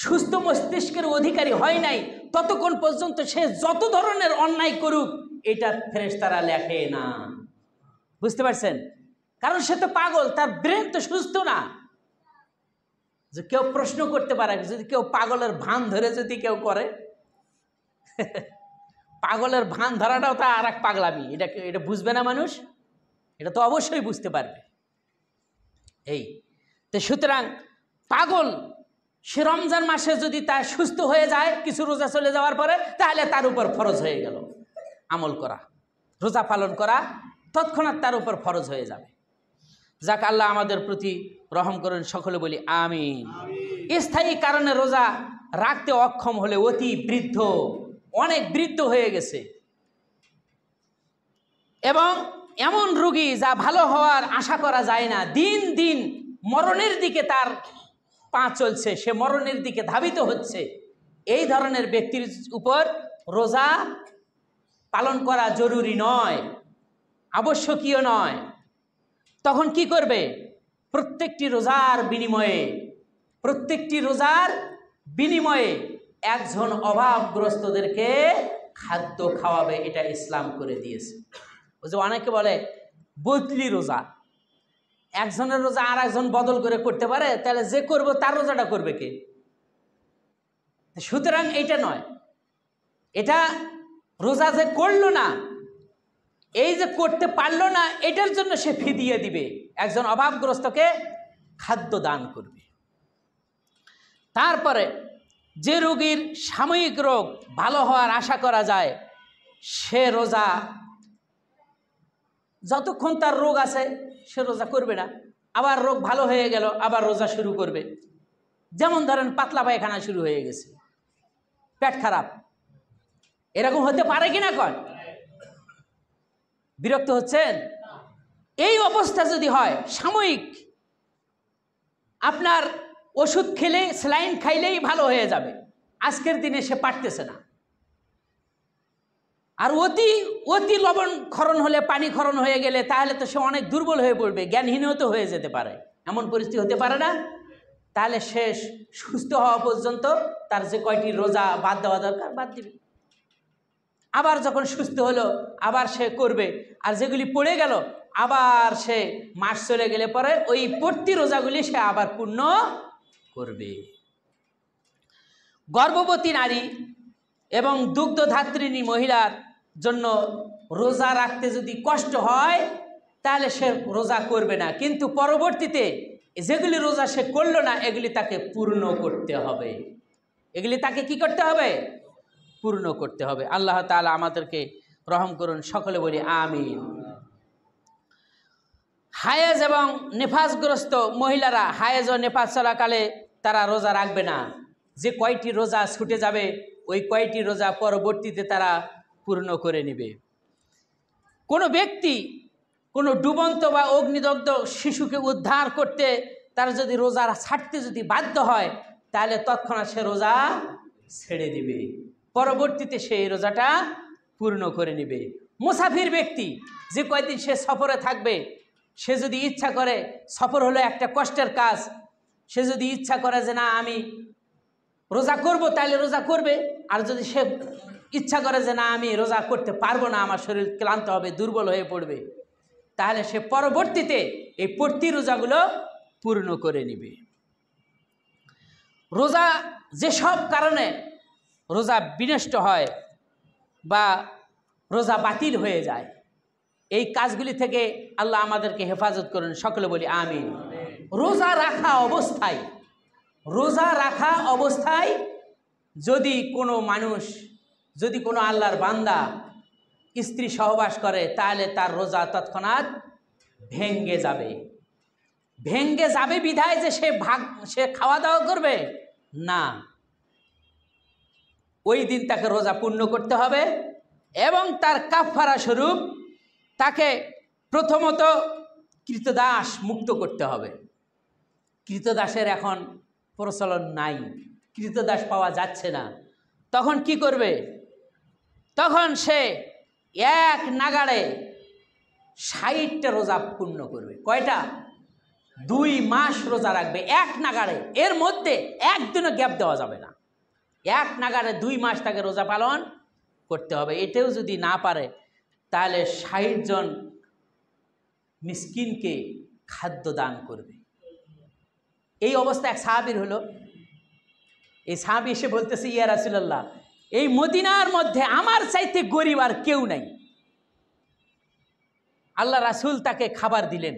সুস্থ মস্তিষ্কের অধিকারী হয় নাই, ততক্ষণ পর্যন্ত সে যত ধরনের অন্যায় করুক, এটা ফেরেশতারা লেখে না। বুঝতে পারছেন? কারণ সে তো পাগল, তার ব্রেন তো সুস্থ না। যে কেউ প্রশ্ন করতে পারে, যদি কেউ পাগলের ভান ধরে যদি কেউ করে, পাগলের ভান ধরাটাও তা আর এক পাগলামি। এটা বুঝবে না মানুষ? এটা তো অবশ্যই বুঝতে পারবে। এই তো সুতরাং পাগল সে রমজান মাসে যদি তার সুস্থ হয়ে যায় কিছু রোজা চলে যাওয়ার পরে, তাহলে তার উপর ফরজ হয়ে গেল আমল করা, রোজা পালন করা তৎক্ষণাৎ তার উপর ফরজ হয়ে যাবে। যাক, আল্লাহ আমাদের প্রতি রহম করেন, সকলে বলি আমিন। স্থায়ী কারণে রোজা রাখতে অক্ষম হলে, অতি বৃদ্ধ, অনেক বৃদ্ধ হয়ে গেছে, এবং এমন রোগী যা ভালো হওয়ার আশা করা যায় না, দিন দিন মরণের দিকে তার পা চলছে, সে মরণের দিকে ধাবিত হচ্ছে, এই ধরনের ব্যক্তির উপর রোজা পালন করা জরুরি নয়, আবশ্যকীয় নয়। তখন কি করবে? প্রত্যেকটি রোজার বিনিময়ে একজন অভাবগ্রস্তদেরকে খাদ্য খাওয়াবে। এটা ইসলাম করে দিয়েছে। ওই যে অনেকে বলে বদলি রোজা, একজনের রোজা আর একজন বদল করে করতে পারে, তাহলে যে করবো তার রোজাটা করবে কে? সুতরাং এইটা নয়, এটা রোজা যে করলো না, এই যে করতে পারলো না, এটার জন্য সে ফিদিয়ে দিবে, একজন অভাবগ্রস্তকে খাদ্য দান করবে। তারপরে যে রোগীর সাময়িক রোগ ভালো হওয়ার আশা করা যায়, সে রোজা যতক্ষণ তার রোগ আছে সে রোজা করবে না, আবার রোগ ভালো হয়ে গেল আবার রোজা শুরু করবে। যেমন ধরেন পাতলা পায়খানা শুরু হয়ে গেছে, পেট খারাপ, এরকম হতে পারে কিনা? কর বিরক্ত হচ্ছেন? এই অবস্থা যদি হয় সাময়িক, আপনার ওষুধ খেলে স্যালাইন খাইলেই ভালো হয়ে যাবে, আজকের দিনে সে পারতেছে না। আর অতি অতি লবণ ক্ষরণ হলে, পানি ক্ষরণ হয়ে গেলে তাহলে তো সে অনেক দুর্বল হয়ে পড়বে, জ্ঞানহীনও তো হয়ে যেতে পারে, এমন পরিস্থিতি হতে পারে না? তাহলে সে সুস্থ হওয়া পর্যন্ত তার যে কয়টি রোজা বাদ দেওয়া দরকার বাদ দিবে, আবার যখন সুস্থ হলো আবার সে করবে। আর যেগুলি পড়ে গেল আবার সে মাস চলে গেলে পরে ওই পড়তি রোজাগুলি সে আবার পূর্ণ করবে। গর্ভবতী নারী এবং দুগ্ধধাত্রিণী মহিলার জন্য রোজা রাখতে যদি কষ্ট হয় তাহলে সে রোজা করবে না, কিন্তু পরবর্তীতে যেগুলি রোজা সে করলো না এগুলি তাকে পূর্ণ করতে হবে। এগুলি তাকে কি করতে হবে? পূর্ণ করতে হবে। আল্লাহ তাআলা আমাদেরকে রহম করুন, সকলে বলি আমিন। হায়েজ এবং নেফাসগ্রস্ত মহিলারা হায়েজ ও নেফাস চলাকালে তারা রোজা রাখবে না। যে কয়টি রোজা ছুটে যাবে ওই কয়টি রোজা পরবর্তীতে তারা পূর্ণ করে নেবে। কোনো ব্যক্তি কোনো ডুবন্ত বা অগ্নিদগ্ধ শিশুকে উদ্ধার করতে তার যদি রোজা ছাড়তে যদি বাধ্য হয় তাহলে তৎক্ষণাৎ সে রোজা ছেড়ে দিবে, পরবর্তীতে সে এই রোজাটা পূর্ণ করে নেবে। মুসাফির ব্যক্তি যে কয়দিন সে সফরে থাকবে, সে যদি ইচ্ছা করে, সফর হলো একটা কষ্টের কাজ, সে যদি ইচ্ছা করে যে না আমি রোজা করব তাহলে রোজা করবে। আর যদি সে ইচ্ছা করে যে না আমি রোজা করতে পারবো না, আমার শরীর ক্লান্ত হবে, দুর্বল হয়ে পড়বে, তাহলে সে পরবর্তীতে এই পড়তি রোজাগুলো পূর্ণ করে নেবে। রোজা যেসব কারণে রোজা বিনষ্ট হয় বা রোজা বাতিল হয়ে যায়, এই কাজগুলি থেকে আল্লাহ আমাদেরকে হেফাজত করুন, সকলে বলি আমিন। রোজা রাখা অবস্থায় যদি কোনো মানুষ, যদি কোনো আল্লাহর বান্দা স্ত্রী সহবাস করে তাহলে তার রোজা তৎক্ষণাৎ ভেঙ্গে যাবে বিধায় যে সে খাওয়া দাওয়া করবে না, ওই দিন তাকে রোজা পূর্ণ করতে হবে এবং তার কাফারা স্বরূপ তাকে প্রথমত কৃতদাস মুক্ত করতে হবে। কৃতদাসের এখন প্রচলন নাই, কৃতদাস পাওয়া যাচ্ছে না। তখন কি করবে? তখন সে এক নাগাড়ে 60টা রোজা পূর্ণ করবে। কয়টা? 2 মাস রোজা রাখবে এক নাগাড়ে, এর মধ্যে একদিনও গ্যাপ দেওয়া যাবে না। এক নাগাড়ে 2 মাস তাকে রোজা পালন করতে হবে। এটাও যদি না পারে তাহলে 60 জন মিসকিনকে খাদ্য দান করবে। এই অবস্থা এক সাহাবীর হলো। এই সাহাবী এসে বলতেছে, ইয়া রাসূলুল্লাহ, এই মদিনার মধ্যে আমার চাইতে গরিব আর কেউ নাই। আল্লাহ রাসূল তাকে খাবার দিলেন,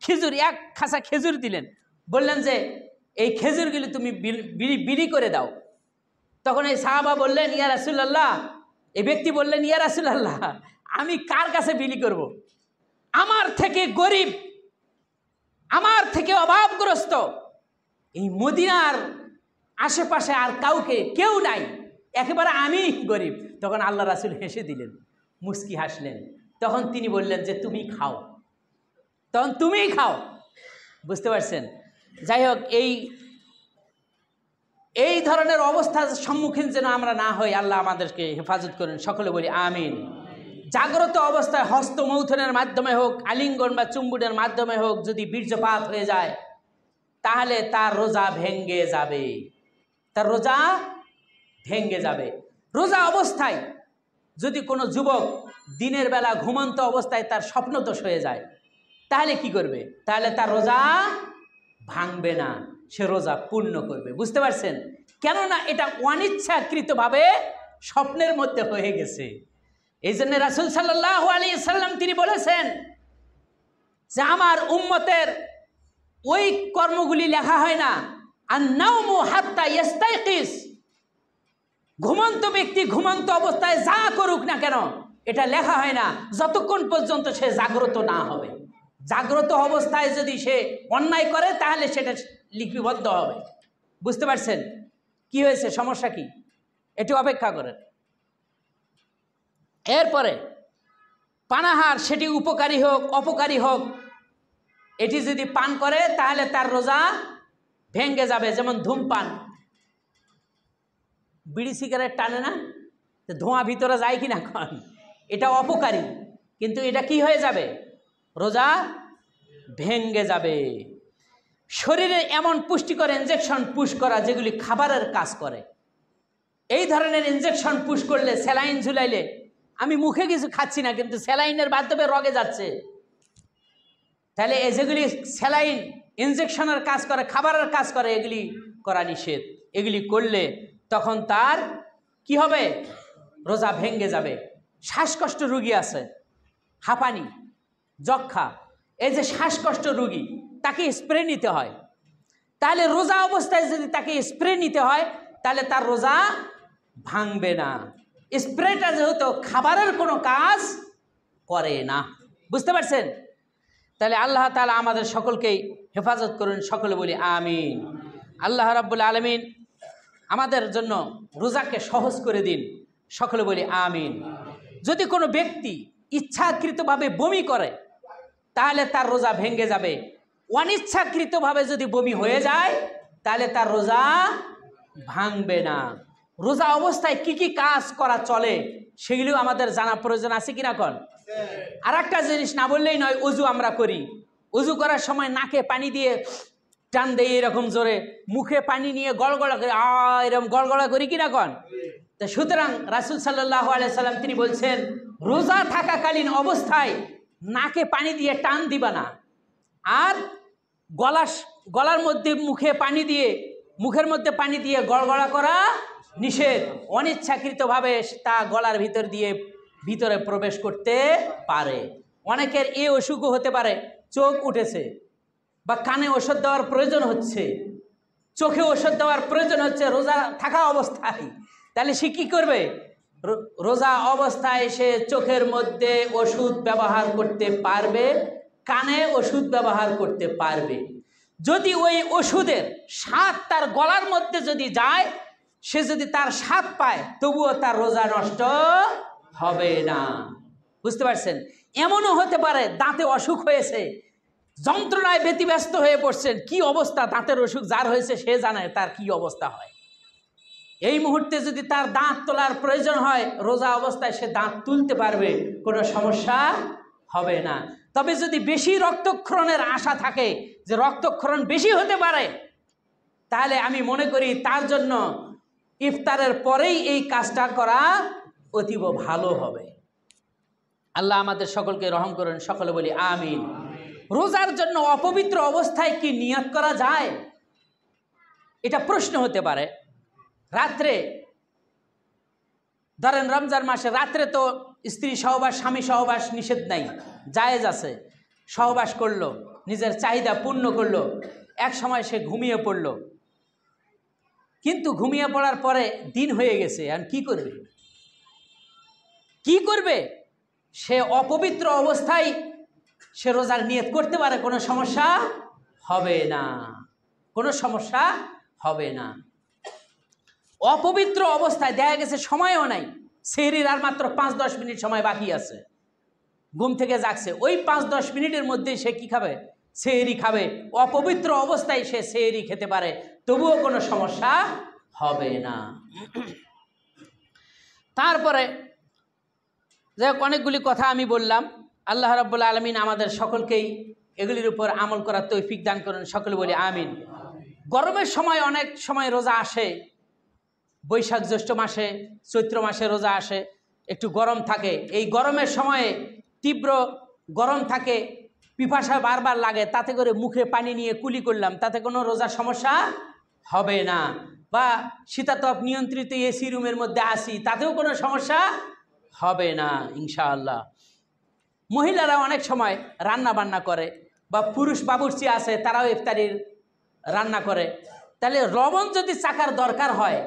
খেজুর, এক খাসা খেজুর দিলেন, বললেন যে এই খেজুরগুলি তুমি বিলি করে দাও। তখন এই সাহাবা বললেন, ইয়া রাসূলুল্লাহ, এই ব্যক্তি বললেন, ইয়া রাসূলুল্লাহ, আমি কার কাছে বিলি করব? আমার থেকে গরিব, আমার থেকে অভাবগ্রস্ত এই মদিনার আশেপাশে আর কেউ নাই, একেবারে আমি গরিব। তখন আল্লাহ রাসূল হেসে দিলেন, মুস্কি হাসলেন। তখন তিনি বললেন যে তুমিই খাও। বুঝতে পারছেন? যাই হোক, এই ধরনের অবস্থার সম্মুখীন যেন আমরা না হই, আল্লাহ আমাদেরকে হেফাজত করেন, সকলে বলি আমিন। জাগ্রত অবস্থায় হস্তমৈথুনের মাধ্যমে হোক, আলিঙ্গন বা চুম্বনের মাধ্যমে হোক যদি বীর্যপাত হয়ে যায় তাহলে তার রোজা ভেঙ্গে যাবে। রোজা অবস্থায় যদি কোনো যুবক দিনের বেলা ঘুমন্ত অবস্থায় তার স্বপ্নদোষ হয়ে যায় তাহলে কি করবে? তাহলে তার রোজা ভাঙবে না, সে রোজা পূর্ণ করবে। বুঝতে পারছেন? কেননা এটা অনিচ্ছাকৃতভাবে স্বপ্নের মধ্যে হয়ে গেছে। এই জন্য রাসূল সাল্লাল্লাহু আলাইহি সাল্লাম তিনি বলেছেন যে আমার উম্মতের ওই কর্মগুলি লেখা হয় না, আন-নাওমু হাত্তা ইস্তাইকিস, ঘুমন্ত ব্যক্তি ঘুমন্ত অবস্থায় যা করুক না কেন এটা লেখা হয় না যতক্ষণ পর্যন্ত সে জাগ্রত না হবে। জাগ্রত অবস্থায় যদি সে অন্যায় করে তাহলে সেটা লিপিবদ্ধ হবে। বুঝতে পারছেন কি হয়েছে, সমস্যা কি? একটু অপেক্ষা করেন। এরপরে পানাহার, সেটি উপকারী হোক অপকারী হোক, এটি যদি পান করে তাহলে তার রোজা ভেঙ্গে যাবে। যেমন ধূমপান, বিড়ি সিগারেট টানে না, ধোঁয়া ভিতরে যায় কি না? এখন এটা অপকারী, কিন্তু এটা কি হয়ে যাবে? রোজা ভেঙ্গে যাবে। শরীরে এমন পুষ্টিকর ইনজেকশন পুশ করা যেগুলি খাবারের কাজ করে, এই ধরনের ইনজেকশন পুশ করলে, স্যালাইন ঝুলাইলে, আমি মুখে কিছু খাচ্ছি না কিন্তু স্যালাইনের মাধ্যমে রগে যাচ্ছে, তাহলে এই যেগুলি স্যালাইন ইনজেকশনের কাজ করে, খাবারের কাজ করে, এগুলি করা নিষেধ। এগুলি করলে তখন তার কি হবে? রোজা ভেঙ্গে যাবে। শ্বাসকষ্ট রোগী আছে, হাঁপানি, যক্ষা, এই যে শ্বাসকষ্ট রোগী, তাকে স্প্রে নিতে হয়। তাহলে রোজা অবস্থায় যদি তাকে স্প্রে নিতে হয় তাহলে তার রোজা ভাঙবে না। স্প্রেটা যেহেতু খাবারের কোনো কাজ করে না, বুঝতে পারছেন? তাহলে আল্লাহ তাআলা আমাদের সকলকেই হেফাজত করুন, সকলে বলি আমিন। আল্লাহ রাব্বুল আলামিন আমাদের জন্য রোজাকে সহজ করে দিন, সকলে বলি আমিন। যদি কোনো ব্যক্তি ইচ্ছাকৃতভাবে বমি করে তাহলে তার রোজা ভেঙ্গে যাবে। অনিচ্ছাকৃতভাবে যদি বমি হয়ে যায় তাহলে তার রোজা ভাঙবে না। রোজা অবস্থায় কি কি কাজ করা চলে সেগুলিও আমাদের জানা প্রয়োজন আছে কিনা? কোন আর একটা জিনিস না বললেই নয়, অজু আমরা করি। অজু করার সময় নাকে পানি দিয়ে টান দেই এরকম জোরে, মুখে পানি নিয়ে গড়গড়া করে এরকম গড়গড়া করি কিনা? কোন তো সুতরাং রাসূল সাল্লাল্লাহু আলাইহি সাল্লাম তিনি বলছেন, রোজা থাকাকালীন অবস্থায় নাকে পানি দিয়ে টান দিবা না, আর গলার মধ্যে মুখের মধ্যে পানি দিয়ে গড়গড়া করা নিষেধ। অনিচ্ছাকৃতভাবে তা গলার ভিতর দিয়ে ভিতরে প্রবেশ করতে পারে। অনেকের এই অসুখও হতে পারে, চোখ উঠেছে বা কানে ওষুধ দেওয়ার প্রয়োজন হচ্ছে, চোখে ওষুধ দেওয়ার প্রয়োজন হচ্ছে রোজা থাকা অবস্থায়। তাহলে সে কী করবে? রোজা অবস্থায় সে চোখের মধ্যে ওষুধ ব্যবহার করতে পারবে, কানে ওষুধ ব্যবহার করতে পারবে। যদি ওই ওষুধের স্বাদ তার গলার মধ্যে যদি যায়, সে যদি তার স্বাদ পায় তবুও তার রোজা নষ্ট হবে না, বুঝতে পারছেন? এমনও হতে পারে দাঁতে অসুখ হয়েছে, যন্ত্রণায় ব্যতিব্যস্ত হয়ে পড়ছেন, কি অবস্থা, দাঁতের অসুখ যার হয়েছে সে জানে তার কি অবস্থা হয়। এই মুহূর্তে যদি তার দাঁত তোলার প্রয়োজন হয়, রোজা অবস্থায় সে দাঁত তুলতে পারবে, কোনো সমস্যা হবে না। তবে যদি বেশি রক্তক্ষরণের আশা থাকে, যে রক্তক্ষরণ বেশি হতে পারে, তাহলে আমি মনে করি তার জন্য ইফতারের পরেই এই কাজটা করা অতীব ভালো হবে। আল্লাহ আমাদের সকলকে রহম করুন, সকলে বলি আমিন। রোজার জন্য অপবিত্র অবস্থায় কি নিয়ত করা যায়? এটা প্রশ্ন হতে পারে। রাত্রে ধরেন রমজান মাসে রাত্রে তো স্ত্রী সহবাস, স্বামী সহবাস নিষেধ নাই, জায়েজ আছে। সহবাস করলো, নিজের চাহিদা পূর্ণ করলো, এক সময় সে ঘুমিয়ে পড়ল, কিন্তু ঘুমিয়ে পড়ার পরে দিন হয়ে গেছে, এখন কি করবে? সে অপবিত্র অবস্থায় সে রোজার নিয়ত করতে পারে, কোনো সমস্যা হবে না, কোনো সমস্যা হবে না। অপবিত্র অবস্থায় দেখা গেছে সময়ও নাই, সেহরির আর মাত্র 5-10 মিনিট সময় বাকি আছে, ঘুম থেকে জাগছে, ওই 5-10 মিনিটের মধ্যেই সে কি খাবে? সেহরি খাবে। অপবিত্র অবস্থায় সে সেহরি খেতে পারে, তবুও কোনো সমস্যা হবে না। তারপরে যে অনেকগুলি কথা আমি বললাম, আল্লাহ রাব্বুল আলামিন আমাদের সকলকেই এগুলির উপর আমল করার তৌফিক দান করুন, সকলে বলি আমিন। গরমের সময় অনেক সময় রোজা আসে, বৈশাখ জ্যৈষ্ঠ মাসে, চৈত্র মাসে রোজা আসে, একটু গরম থাকে। এই গরমের সময়ে তীব্র গরম থাকে, পিপাসা বারবার লাগে, তাতে করে মুখে পানি নিয়ে কুলি করলাম, তাতে কোনো রোজার সমস্যা হবে না। বা শীতাতপ নিয়ন্ত্রিত এসি রুমের মধ্যে আসি, তাতেও কোনো সমস্যা হবে না ইনশাআল্লাহ। মহিলারা অনেক সময় রান্না বান্না করে, বা পুরুষ বাবুর্চি আছে, তারাও ইফতারির রান্না করে। তাহলে লবণ যদি চাকার দরকার হয়,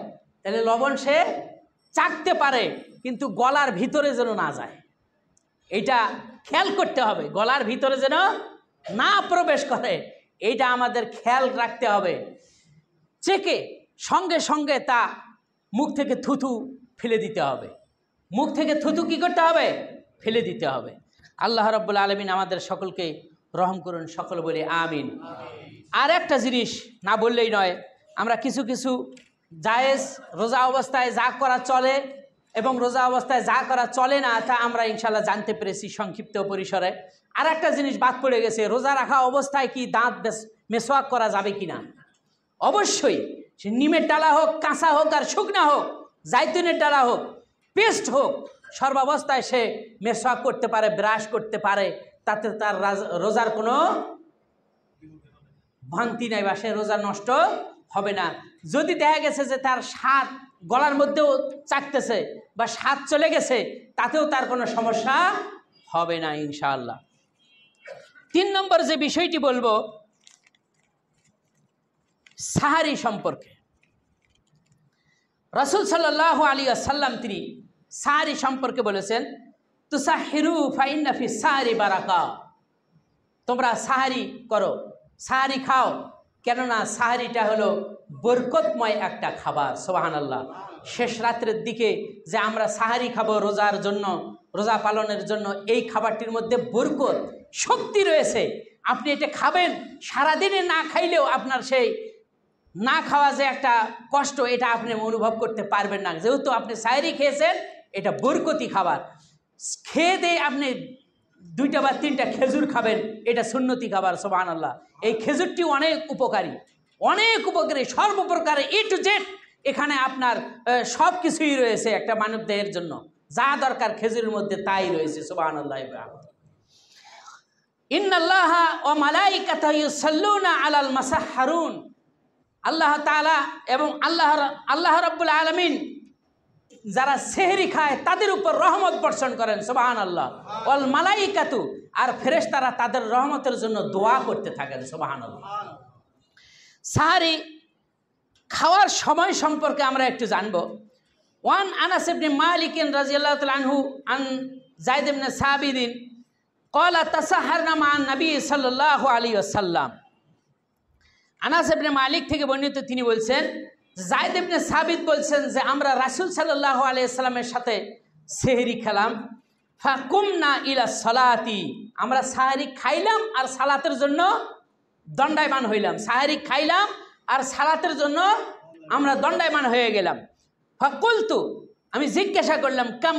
তাহলে লবণ সে চাকতে পারে, কিন্তু গলার ভিতরে যেন না যায়, এইটা খেয়াল করতে হবে। গলার ভিতরে যেন না প্রবেশ করে, এইটা আমাদের খেয়াল রাখতে হবে। চেকে সঙ্গে সঙ্গে তা মুখ থেকে থুথু ফেলে দিতে হবে, মুখ থেকে থুথু কি করতে হবে? ফেলে দিতে হবে। আল্লাহ রাব্বুল আলামিন আমাদের সকলকে রহম করুন, সকলে বলি আমিন। আর একটা জিনিস না বললেই নয়, আমরা কিছু কিছু জায়েজ রোজা অবস্থায় যা করা চলে এবং রোজা অবস্থায় যা করা চলে না তা আমরা ইনশাল্লাহ জানতে পেরেছি সংক্ষিপ্ত পরিসরে। আর একটা জিনিস বাদ পড়ে গেছে, রোজা রাখা অবস্থায় কি দাঁত মেসওয়াক করা যাবে কিনা? অবশ্যই, সে নিমের ডালা হোক, কাঁচা হোক আর শুকনা হোক, জাইতুনের ডালা হোক, পেস্ট হোক, সর্বাবস্থায় সে মেসওয়াক করতে পারে, ব্রাশ করতে পারে, তাতে তার রোজার কোনো ভ্রান্তি নাই বা সে রোজা নষ্ট হবে না। যদি দেখা গেছে যে তার স্বাদ গলার মধ্যেও চাকতেছে বা স্বাদ চলে গেছে, তাতেও তার কোনো সমস্যা হবে না ইনশাআল্লাহ। 3 নম্বর যে বিষয়টি বলবো সাহারি সম্পর্কে। রাসূল সাল্লাল্লাহু আলাইহি ওয়াসাল্লাম তিনি সাহারি সম্পর্কে বলেছেন, তুসাহিরু ফাইন্না ফি সাহারি বারাকা, তোমরা সাহারি করো, সাহারি খাও, কেননা সাহারিটা হলো বরকতময় একটা খাবার। সুবহানাল্লাহ। শেষ রাত্রের দিকে যে আমরা সাহারি খাবো রোজার জন্য, রোজা পালনের জন্য, এই খাবারটির মধ্যে বরকত, শক্তি রয়েছে। আপনি এটা খাবেন, সারাদিনে না খাইলেও আপনার সেই না খাওয়া যে একটা কষ্ট, এটা আপনি অনুভব করতে পারবেন না। যেহেতু আপনি সাহারি খেয়েছেন, এটা বরকতি খাবার। খেয়ে দিয়ে আপনি 2টা বা 3টা খেজুর খাবেন, এটা সুন্নতি খাবার। সুবহানাল্লাহ। এই খেজুরটি অনেক উপকারী, অনেক উপকারী, সর্বপ্রকারে A to Z এখানে আপনার সব কিছুই রয়েছে একটা মানব দেহের জন্য, যা দরকার খেজুরের মধ্যে তাই রয়েছে। সুবহানাল্লাহ। ইন্নাল্লাহা ওয়া মালাইকাতাহু ইউসাল্লুনা আলাল মুসাহহারুন, আল্লাহ তাআলা এবং আল্লাহ রাব্বুল আলামিন যারা সেহরি খায় তাদের উপর রহমত বর্ষণ করেন। সুবহানাল্লাহ। ওয়াল মালাইকাতু, আর ফেরেশতারা তাদের রহমতের জন্য দোয়া করতে থাকেন। সুবহানাল্লাহ। সাহারি খাওয়ার সময় সম্পর্কে আমরা একটু জানব। ওয়ান আনাস ইবনে মালিক রাদিয়াল্লাহু তাআলা আনহু আন যায়েদ ইবনে সাবিত ক্বালা তাসাহারনা মা'আন নবী সাল্লাল্লাহু আলাইহি ওয়াসাল্লাম। আনাস ইবনে মালিক থেকে বর্ণিত, তিনি বলছেন, যায়েদ ইবনে সাবিত বলছেন যে আমরা রাসূল সাল্লাল্লাহু আলাইহি ওয়াসাল্লামের সাথে সেহরি খেলাম। ফাকুমনা ইলা সালাতি, আমরা সাহারি খাইলাম আর সালাতের জন্য দণ্ডায়মান হইলাম। সাহারি খাইলাম আর সালাতের জন্য আমরা দণ্ডায়মান হয়ে গেলাম। ফাকুলতু, আমি জিজ্ঞাসা করলাম, কাম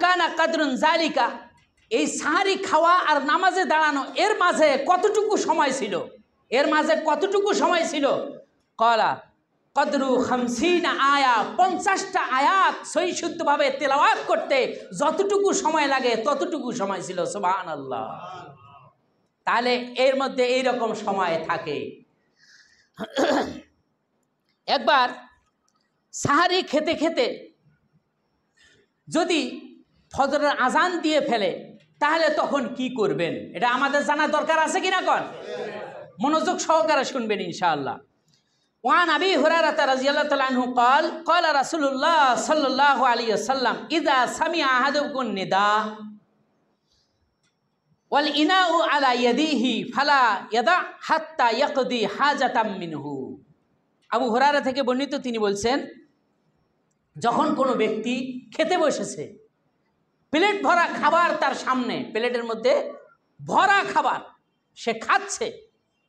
কানা কাদরুন জালিকা, এই সাহারি খাওয়া আর নামাজে দাঁড়ানো এর মাঝে কতটুকু সময় ছিল? এর মাঝে কতটুকু সময় ছিল? ক্বালা কদরু 50 আয়া, 50টা আয়াত সহি শুদ্ধভাবে তেলাওয়াত করতে যতটুকু সময় লাগে ততটুকু সময় ছিল। সুবহানাল্লাহ। তাহলে এর মধ্যে এইরকম সময় থাকে। একবার সাহারি খেতে খেতে যদি ফজরের আজান দিয়ে ফেলে, তাহলে তখন কি করবেন? এটা আমাদের জানা দরকার আছে কিনা? কন মনোযোগ সহকারে শুনবেন ইনশাআল্লাহ। ওয়ান আবি হুরায়রা রাদিয়াল্লাহু তাআলা আনহু قال قال رسول الله صلى الله عليه وسلم اذا سمع احدكم النداء والإناء على يديه فلا يدع حتى يقضي حاجة منه। আবু হুরায়রা থেকে বর্ণিত, তিনি বলছেন, যখন কোনো ব্যক্তি খেতে বসেছে, প্লেট ভরা খাবার তার সামনে, প্লেটের মধ্যে ভরা খাবার, সে খাচ্ছে,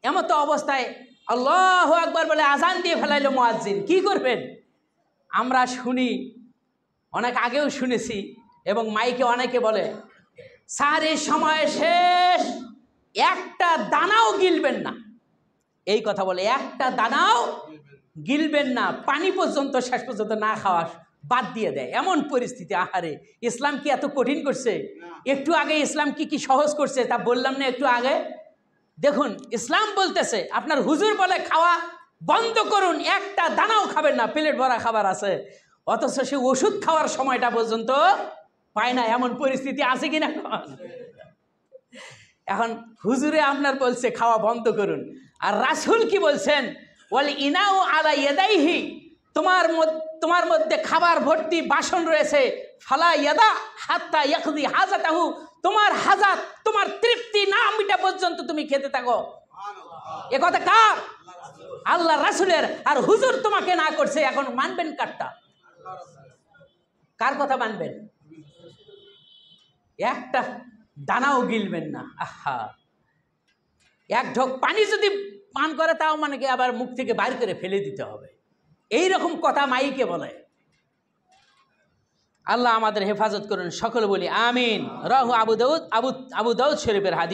এমত অবস্থায় আল্লাহু আকবার বলে আজান দিয়ে ফেলাইলো মুয়াজ্জিন, কি করবেন? আমরা শুনি, অনেক আগেও শুনেছি এবং মাইকে অনেকে বলে, সাহারির সময় শেষ, একটা দানাও গিলবেন না। এই কথা বলে, একটা দানাও গিলবেন না, পানি পর্যন্ত শেষ পর্যন্ত না খাওয়া বাদ দিয়ে দেয়, এমন পরিস্থিতি। আহারে, ইসলাম কি এত কঠিন করছে? একটু আগে ইসলাম কি কি সহজ করছে তা বললাম না একটু আগে? দেখুন, ইসলাম বলতেছে আপনার হুজুর বলে খাওয়া বন্ধ করুন, একটা দানাও খাবেন না, প্লেট ভরা খাবার আছে, অথচ সে ওষুধ খাওয়ার সময়টা পর্যন্ত পায় না, এমন পরিস্থিতি আছে কিনা? এখন হুজুরে আপনার বলছে খাওয়া বন্ধ করুন, আর রাসূল কি বলছেন? ওয়াল ইনাউ আলা ইয়াদাইহি, তোমার মধ্যে খাবার ভর্তি বাসন রয়েছে, ফালা ইয়াদা হাত্তা ইয়াকদি হাজাতাহু, তোমার হাজাত, তোমার তৃপ্তি না মিটা পর্যন্ত তুমি খেতে থাকো। এ কথা কার? আল্লাহ রাসূলের। আর হুজুর তোমাকে না করছে, এখন মানবেন কারটা? কার কথা মানবেন? একটা দানাও গিলবেন না। আহা, এক ঢোক পানি যদি পান করে তাও মানে কি আবার মুখ থেকে বাইর করে ফেলে দিতে হবে, এই রকম কথা মাইকে বলে। আল্লাহ আমাদের হেফাজত করুন, সকলে বলি আমিন। রাহু আবু দাউদ শরীফের হাদিস।